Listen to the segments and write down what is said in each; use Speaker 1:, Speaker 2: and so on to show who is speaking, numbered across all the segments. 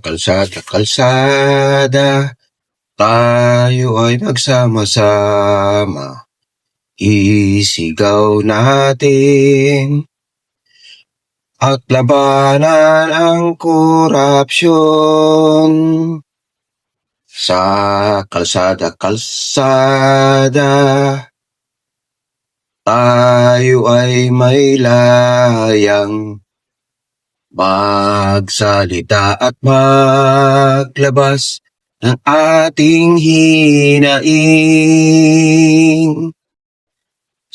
Speaker 1: kalsada, tayo ay magsama-sama. Isigaw natin at labanan ang korupsyon. Sa kalsada, tayo ay may layang magsalita at maglabas ng ating hinaing.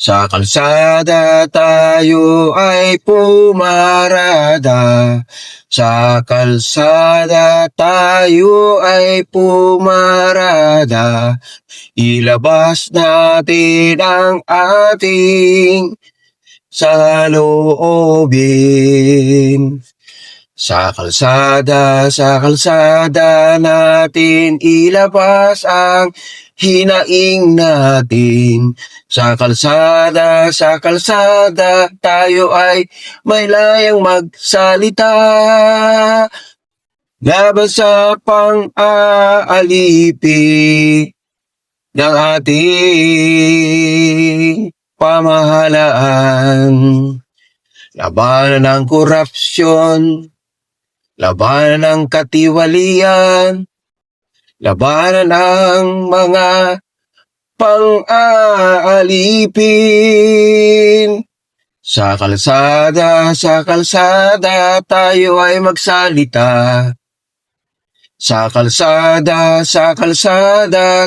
Speaker 1: Sa kalsada tayo ay pumarada. Sa kalsada tayo ay pumarada. Ilabas natin ang ating saloobin. Sa kalsada natin ilabas ang hinaing natin. Sa kalsada tayo ay may layang magsalita. Laban sa pang-aalipi ng ating pamahalaan. Labanan ng korupsyon, labanan ng katiwalian, labanan ng mga pang-aalipin. Sa kalsada tayo ay magsalita. Sa kalsada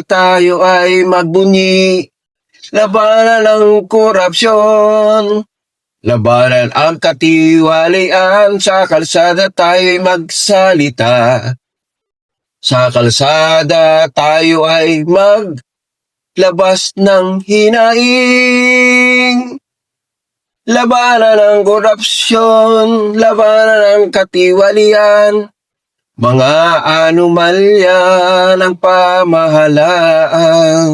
Speaker 1: tayo ay magbunyi. Labanan ng korupsyon, labanan ang katiwalian. Sa kalsada tayo'y magsalita. Sa kalsada tayo ay maglabas ng hinaing. Labanan ng korupsyon, labanan ng katiwalian. Mga anomalya ng pamahalaan.